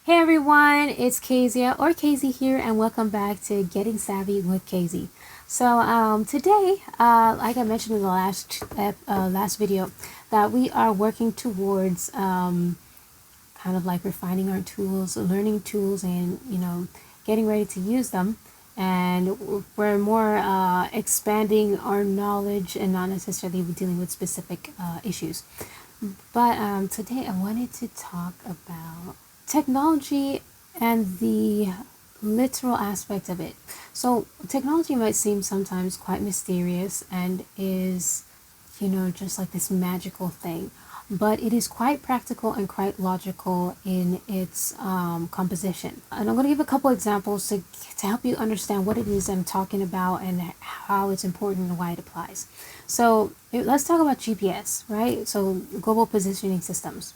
Hey everyone, it's Kazy here, and welcome back to Getting Savvy with Kazy. Today, like I mentioned in the last video, that we are working towards kind of like refining our tools, learning tools, and getting ready to use them. And we're more expanding our knowledge and not necessarily dealing with specific issues. But today I wanted to talk about technology and the literal aspect of it. So, technology might seem sometimes quite mysterious and is, just like this magical thing, but it is quite practical and quite logical in its composition. And I'm going to give a couple examples to help you understand what it is I'm talking about and how it's important and why it applies. So, let's talk about GPS, right? So, global positioning systems.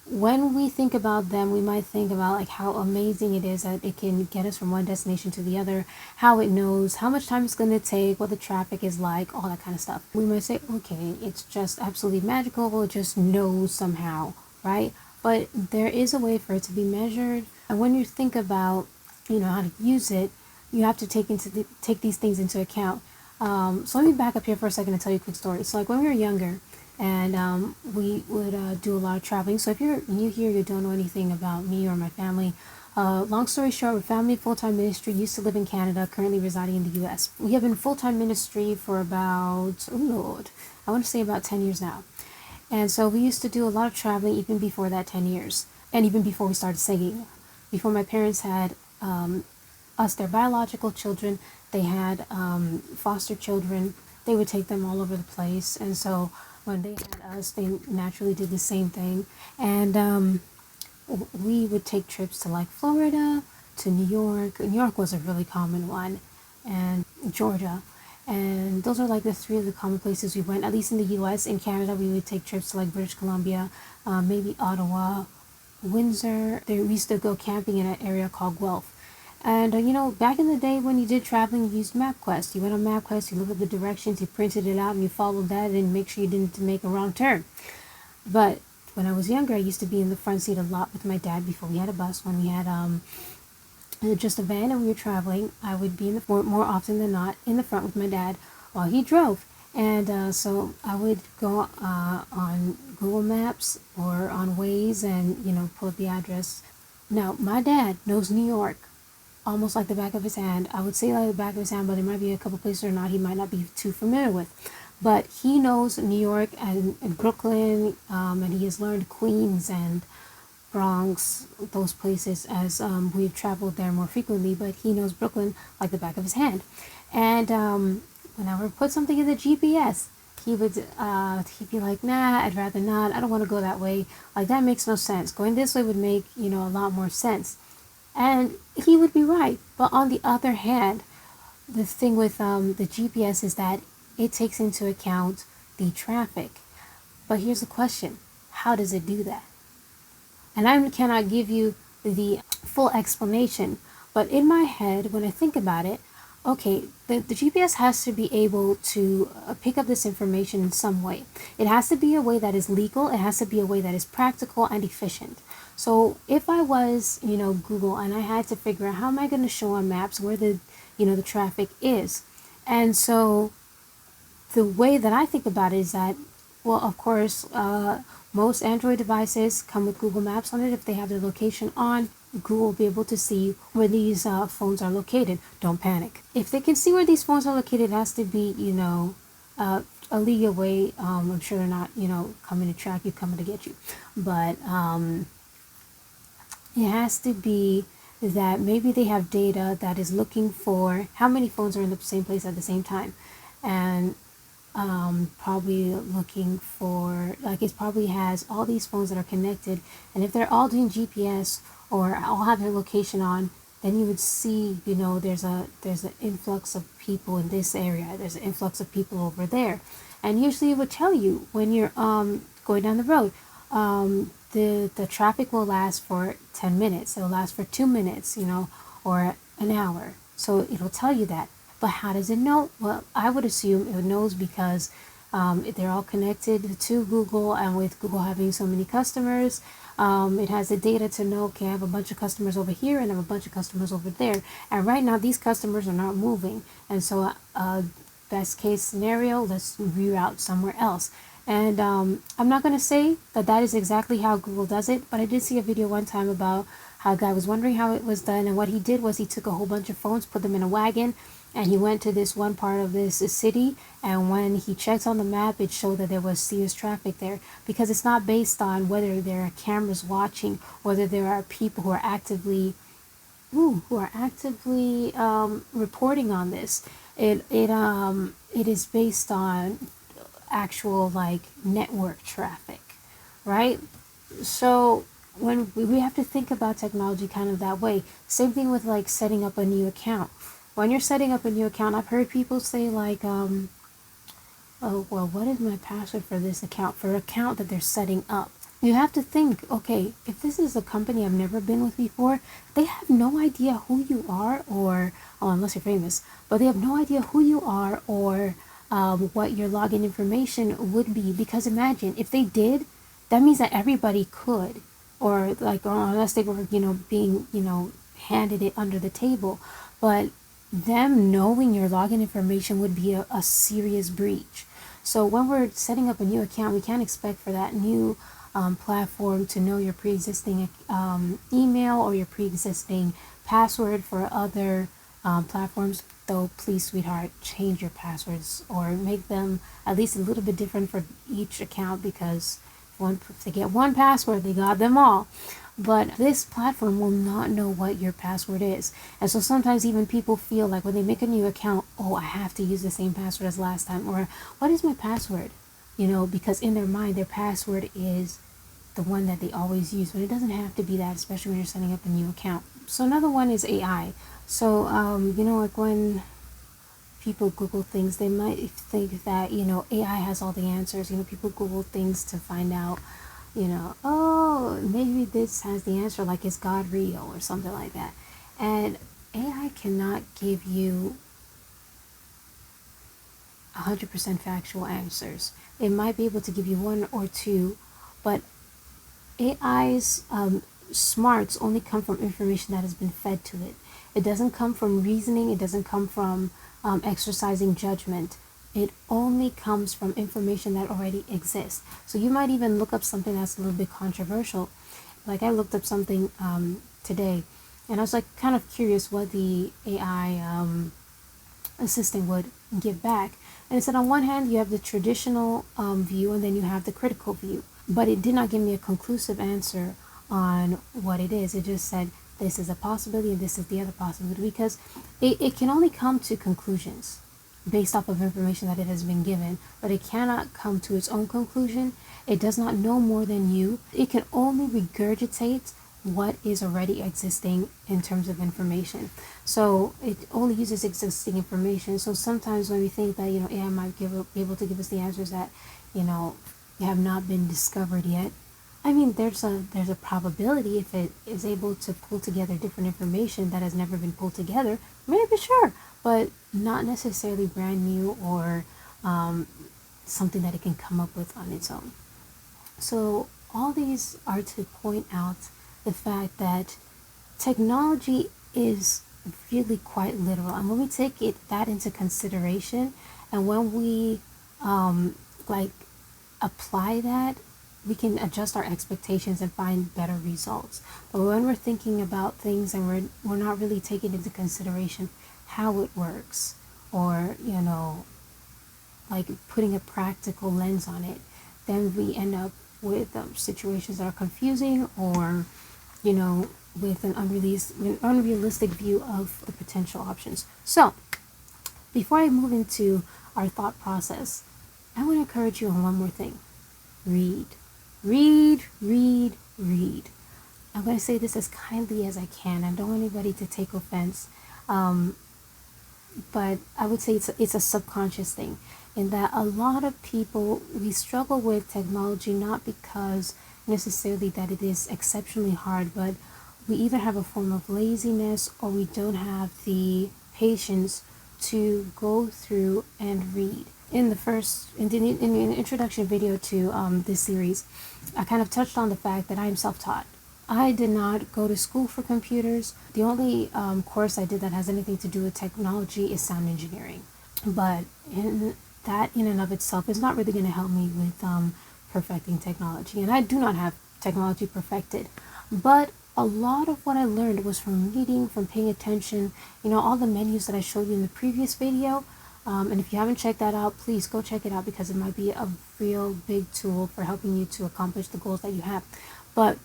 When we think about them, we might think about like how amazing it is that it can get us from one destination to the other, how it knows how much time it's going to take, what the traffic is like, all that kind of stuff. We might say, okay, it's just absolutely magical, well, it just knows somehow, right? But there is a way for it to be measured, and when you think about, how to use it, you have to take these things into account. So let me back up here for a second and tell you a quick story. So like when we were younger, and we would do a lot of traveling. So if you're new here, you don't know anything about me or my family. Long story short, we're family full-time ministry, used to live in Canada, currently residing in the U.S. We have been full-time ministry for about, oh Lord, I want to say about 10 years now. And so we used to do a lot of traveling even before that 10 years, and even before we started singing. Before my parents had us, their biological children, they had foster children. They would take them all over the place. And so when they had us, they naturally did the same thing. And we would take trips to like Florida, to New York. New York was a really common one, and Georgia. And those are like the three of the common places we went, at least in the US. In Canada, we would take trips to like British Columbia, maybe Ottawa, Windsor. We used to go camping in an area called Guelph. And back in the day when you did traveling, you used MapQuest. You went on MapQuest, you looked at the directions, you printed it out, and you followed that and make sure you didn't make a wrong turn. But when I was younger, I used to be in the front seat a lot with my dad before we had a bus. When we had just a van and we were traveling, I would be in the more often than not in the front with my dad while he drove. And so I would go on Google Maps or on Waze and pull up the address. Now my dad knows New York almost like the back of his hand. I would say like the back of his hand, but there might be a couple places or not he might not be too familiar with. But he knows New York and Brooklyn, and he has learned Queens and Bronx, those places, as we've traveled there more frequently. But he knows Brooklyn like the back of his hand. And whenever I put something in the GPS, he'd be like, nah, I'd rather not. I don't want to go that way. Like that makes no sense. Going this way would make a lot more sense. And he would be right. But on the other hand, the thing with the GPS is that it takes into account the traffic. But here's the question: how does it do that? And I cannot give you the full explanation. But in my head, when I think about it, okay, the GPS has to be able to pick up this information in some way. It has to be a way that is legal. It has to be a way that is practical and efficient. So if I was, Google, and I had to figure out how am I going to show on maps where the traffic is. And so the way that I think about it is that, well, of course, most Android devices come with Google Maps on it. If they have their location on, Google will be able to see where these phones are located. Don't panic. If they can see where these phones are located, it has to be, a legal way. I'm sure they're not, coming to track you, coming to get you. But it has to be that maybe they have data that is looking for how many phones are in the same place at the same time. And probably looking for, like, it probably has all these phones that are connected, and if they're all doing GPS or all have their location on, then you would see, there's an influx of people in this area, there's an influx of people over there. And usually it would tell you when you're going down the road. The traffic will last for 10 minutes, it'll last for 2 minutes, or an hour. So it'll tell you that. But how does it know? Well, I would assume it knows because They're all connected to Google, and with Google having so many customers, it has the data to know, okay, I have a bunch of customers over here and I have a bunch of customers over there. And right now, these customers are not moving. And so, best case scenario, let's reroute somewhere else. And I'm not going to say that that is exactly how Google does it, but I did see a video one time about how a guy was wondering how it was done. And what he did was he took a whole bunch of phones, put them in a wagon, and he went to this one part of this city. And when he checked on the map, it showed that there was serious traffic there, because it's not based on whether there are cameras watching, whether there are people who are actively reporting on this. It is based on actual like network traffic, right? So when we have to think about technology kind of that way. Same thing with like setting up a new account. When you're setting up a new account, I've heard people say like, oh well, what is my password for this account, for an account that they're setting up? You have to think, okay, if this is a company I've never been with before, they have no idea who you are, or, oh, unless you're famous, but they have no idea who you are, or what your login information would be. Because imagine if they did, that means that everybody could, or like, or unless they were, being, handed it under the table. But them knowing your login information would be a serious breach. So when we're setting up a new account, we can't expect for that new platform to know your pre-existing email or your pre-existing password for other platforms. Though, please, sweetheart, change your passwords or make them at least a little bit different for each account, because if they get one password, they got them all. But this platform will not know what your password is. And so sometimes even people feel like when they make a new account, oh, I have to use the same password as last time. Or what is my password? Because in their mind, their password is the one that they always use. But it doesn't have to be that, especially when you're setting up a new account. So another one is AI. So, like when people Google things, they might think that, AI has all the answers. People Google things to find out, oh, maybe this has the answer, like, is God real or something like that. And AI cannot give you 100% factual answers. It might be able to give you one or two, but AI's smarts only come from information that has been fed to it. It doesn't come from reasoning. It doesn't come from exercising judgment. It only comes from information that already exists. So you might even look up something that's a little bit controversial. Like I looked up something today, and I was like kind of curious what the AI assistant would give back. And it said on one hand you have the traditional view, and then you have the critical view. But it did not give me a conclusive answer on what it is. It just said this is a possibility and this is the other possibility, because it can only come to conclusions based off of information that it has been given, but it cannot come to its own conclusion. It does not know more than you. It can only regurgitate what is already existing in terms of information. So it only uses existing information. So sometimes when we think that, AI might be able to give us the answers that, have not been discovered yet, I mean, there's a probability if it is able to pull together different information that has never been pulled together, maybe, sure, but not necessarily brand new or something that it can come up with on its own. So all these are to point out the fact that technology is really quite literal, and when we take that into consideration, and when we like apply that, we can adjust our expectations and find better results. But when we're thinking about things and we're not really taking into consideration how it works, or like putting a practical lens on it, then we end up with situations that are confusing, or with an unrealistic view of the potential options. So before I move into our thought process, I want to encourage you on one more thing. Read. Read, read, read. I'm going to say this as kindly as I can. I don't want anybody to take offense. But I would say it's a subconscious thing, in that a lot of people, we struggle with technology not because necessarily that it is exceptionally hard, but we either have a form of laziness, or we don't have the patience to go through and read. in the introduction video to this series, I kind of touched on the fact that I am self-taught. I did not go to school for computers. The only course I did that has anything to do with technology is sound engineering. But that in and of itself is not really going to help me with perfecting technology. And I do not have technology perfected. But a lot of what I learned was from reading, from paying attention, all the menus that I showed you in the previous video. And if you haven't checked that out, please go check it out because it might be a real big tool for helping you to accomplish the goals that you have. But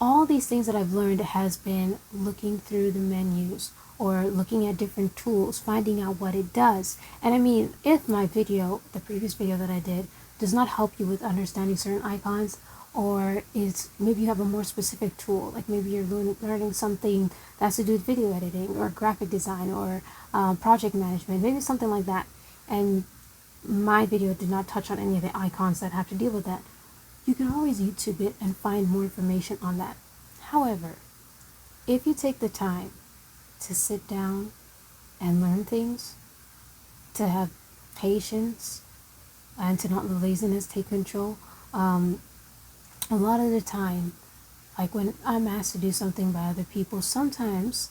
all these things that I've learned has been looking through the menus or looking at different tools, finding out what it does. And I mean, if my video, the previous video that I did, does not help you with understanding certain icons, or is maybe you have a more specific tool, like maybe you're learning something that has to do with video editing or graphic design or project management, maybe something like that, and my video did not touch on any of the icons that have to deal with that, you can always YouTube it and find more information on that. However, if you take the time to sit down and learn things, to have patience, and to not let laziness take control, a lot of the time, like when I'm asked to do something by other people, sometimes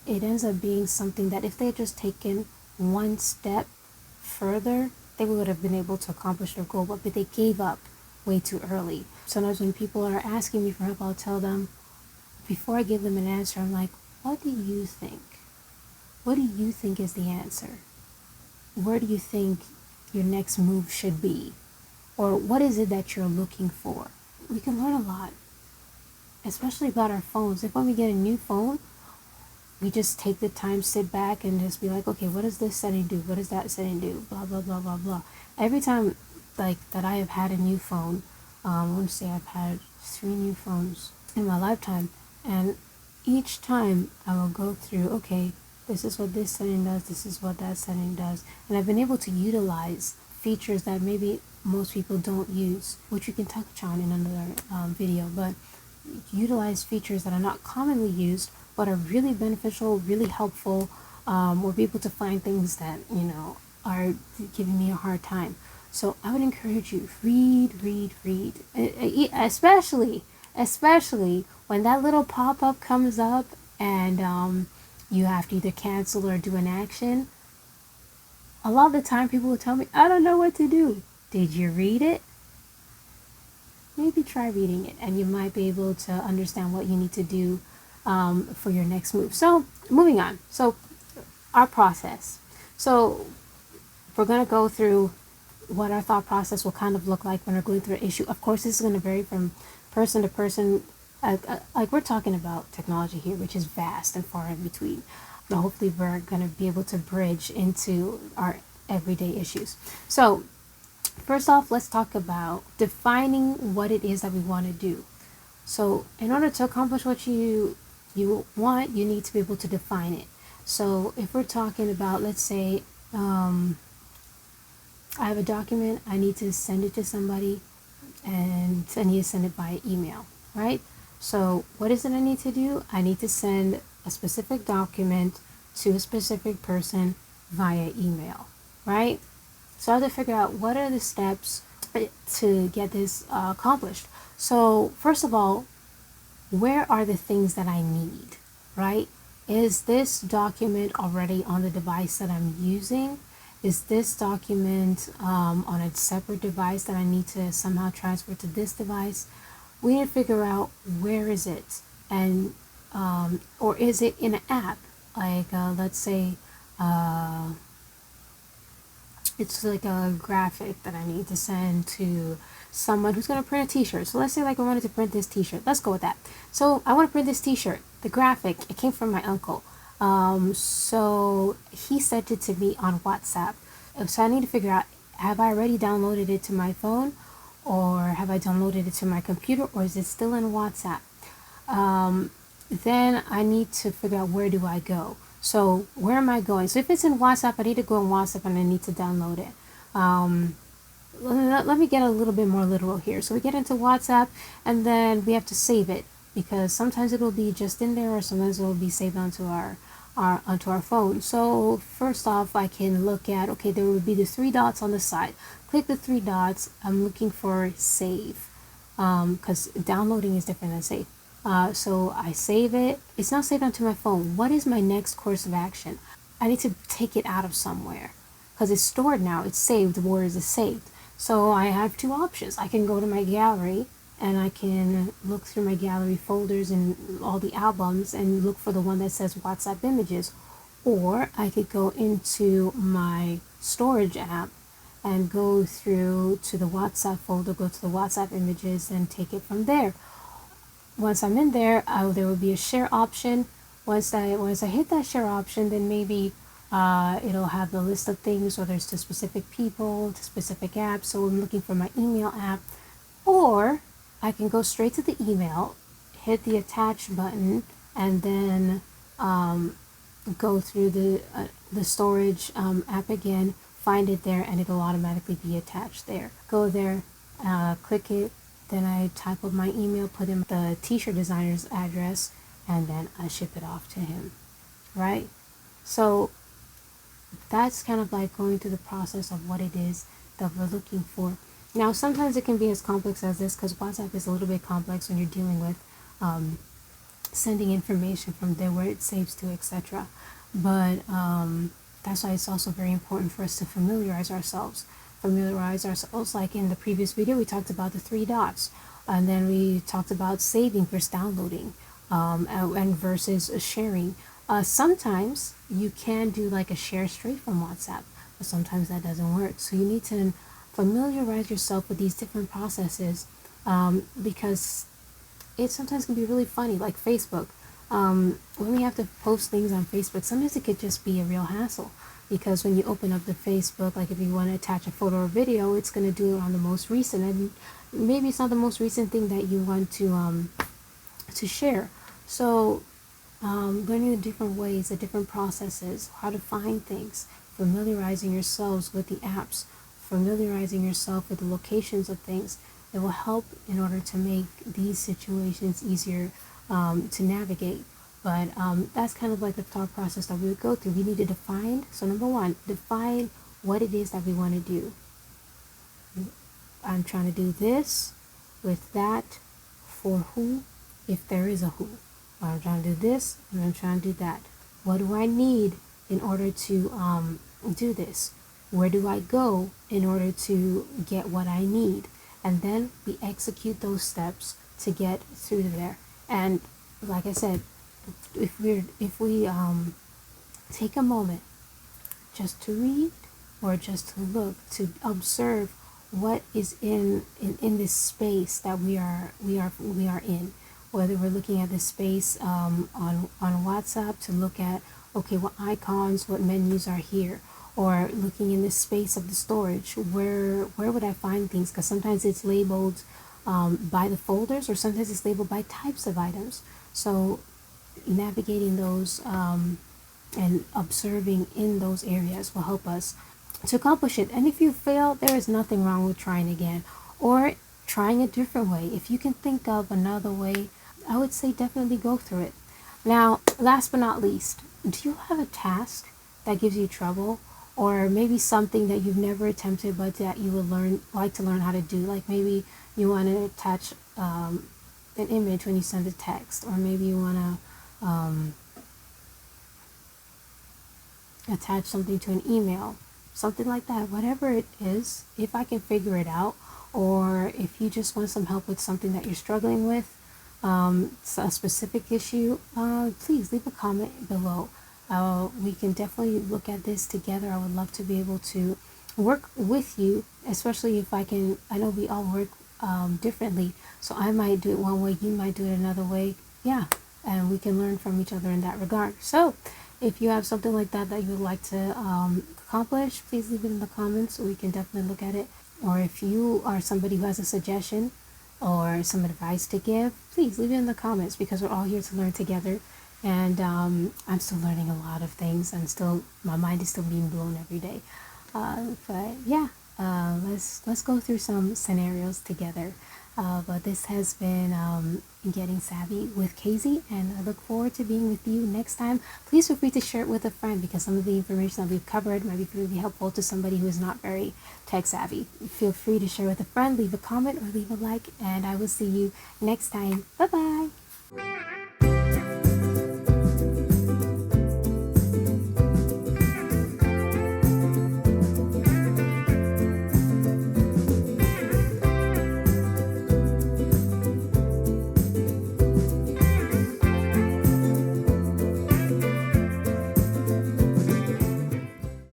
it ends up being something that if they had just taken one step further, they would have been able to accomplish their goal, but they gave up way too early. Sometimes when people are asking me for help, I'll tell them, before I give them an answer, I'm like, what do you think? What do you think is the answer? Where do you think your next move should be? Or what is it that you're looking for? We can learn a lot, especially about our phones. If when we get a new phone, we just take the time, sit back, and just be like, okay, what does this setting do? What does that setting do? Blah, blah, blah, blah, blah. Every time like that I have had a new phone, I want to say I've had 3 new phones in my lifetime, and each time I will go through, okay, this is what this setting does, this is what that setting does, and I've been able to utilize features that maybe most people don't use, which you can touch on in another video, but utilize features that are not commonly used but are really beneficial, really helpful, or be able to find things that are giving me a hard time. So I would encourage you, read, especially when that little pop-up comes up and you have to either cancel or do an action. A lot of the time people will tell me, I don't know what to do. Did you read it? Maybe try reading it and you might be able to understand what you need to do for your next move. So moving on. So our process. So we're going to go through what our thought process will kind of look like when we're going through an issue. Of course, this is going to vary from person to person. Like we're talking about technology here, which is vast and far in between. But hopefully we're going to be able to bridge into our everyday issues. So first off, let's talk about defining what it is that we want to do. So in order to accomplish what you want, you need to be able to define it. So if we're talking about, let's say, I have a document, I need to send it to somebody, and I need to send it by email, right? So what is it I need to do? I need to send a specific document to a specific person via email, right? So I have to figure out what are the steps to get this accomplished. So first of all, where are the things that I need, right? Is this document already on the device that I'm using? Is this document on a separate device that I need to somehow transfer to this device? We need to figure out where is it, and or is it in an app? Like let's say it's like a graphic that I need to send to someone who's going to print a t-shirt. So let's say like I wanted to print this t-shirt. Let's go with that. So I want to print this t-shirt. The graphic, it came from my uncle. So he sent it to me on WhatsApp. So I need to figure out, have I already downloaded it to my phone, or have I downloaded it to my computer, or is it still in WhatsApp? Then I need to figure out, where do I go? So where am I going? So if it's in WhatsApp, I need to go in WhatsApp and I need to download it. Let me get a little bit more literal here. So we get into WhatsApp and then we have to save it, because sometimes it will be just in there, or sometimes it will be saved onto our onto our phone. So first off, I can look at, okay, there would be the three dots on the side. Click the three dots. I'm looking for save, because downloading is different than save. So I save it. It's not saved onto my phone. What is my next course of action? I need to take it out of somewhere because it's stored now. It's saved. Where is it saved? So I have two options. I can go to my gallery and I can look through my gallery folders and all the albums and look for the one that says WhatsApp images. Or I could go into my storage app and go through to the WhatsApp folder, go to the WhatsApp images, and take it from there. Once I'm in there, there will be a share option. Once I hit that share option, then maybe it'll have the list of things, whether it's to specific people, to specific apps. So I'm looking for my email app, or I can go straight to the email, hit the attach button, and then go through the storage app again, find it there, and it'll automatically be attached there. Go there, click it, then I type up my email, put in the t-shirt designer's address, and then I ship it off to him, right? So that's kind of like going through the process of what it is that we're looking for. Now, sometimes it can be as complex as this because WhatsApp is a little bit complex when you're dealing with sending information from there where it saves to, etc. But that's why it's also very important for us to familiarize ourselves. Like in the previous video, we talked about the three dots, and then we talked about saving versus downloading, and versus sharing. Sometimes you can do like a share straight from WhatsApp, but sometimes that doesn't work. So you need to familiarize yourself with these different processes, because it sometimes can be really funny, like Facebook. When we have to post things on Facebook, sometimes it could just be a real hassle because when you open up the Facebook, like if you want to attach a photo or video, it's going to do it on the most recent, and maybe it's not the most recent thing that you want to share. So learning the different ways, the different processes, how to find things, familiarizing yourselves with the apps, familiarizing yourself with the locations of things. It will help in order to make these situations easier to navigate. But that's kind of like the thought process that we would go through. We need to define. So number one, define what it is that we want to do. I'm trying to do this with that for who, if there is a who. Or I'm trying to do this and I'm trying to do that. What do I need in order to do this? Where do I go in order to get what I need? And then we execute those steps to get through there. And like I said, if we take a moment just to read or just to look, to observe what is in this space that we are in, whether we're looking at this space on WhatsApp to look at, okay, what icons, what menus are here, or looking in this space of the storage, where would I find things? Because sometimes it's labeled by the folders, or sometimes it's labeled by types of items. So navigating those and observing in those areas will help us to accomplish it. And if you fail, there is nothing wrong with trying again or trying a different way. If you can think of another way, I would say definitely go through it. Now, last but not least, do you have a task that gives you trouble, or maybe something that you've never attempted but that you would like to learn how to do? Like maybe you want to attach an image when you send a text, or maybe you want to attach something to an email, something like that. Whatever it is, if I can figure it out, or if you just want some help with something that you're struggling with, a specific issue, please leave a comment below. We can definitely look at this together. I would love to be able to work with you, especially if I can. I know we all work differently, so I might do it one way, you might do it another way. Yeah, and we can learn from each other in that regard. So if you have something like that that you would like to accomplish, please leave it in the comments so we can definitely look at it. Or if you are somebody who has a suggestion or some advice to give, please leave it in the comments, because we're all here to learn together. And I'm still learning a lot of things. My mind is still being blown every day. But yeah, let's go through some scenarios together. But this has been Getting Savvy with Kazy, and I look forward to being with you next time. Please feel free to share it with a friend because some of the information that we've covered might be really helpful to somebody who is not very tech savvy. Feel free to share with a friend, leave a comment, or leave a like, and I will see you next time. Bye bye.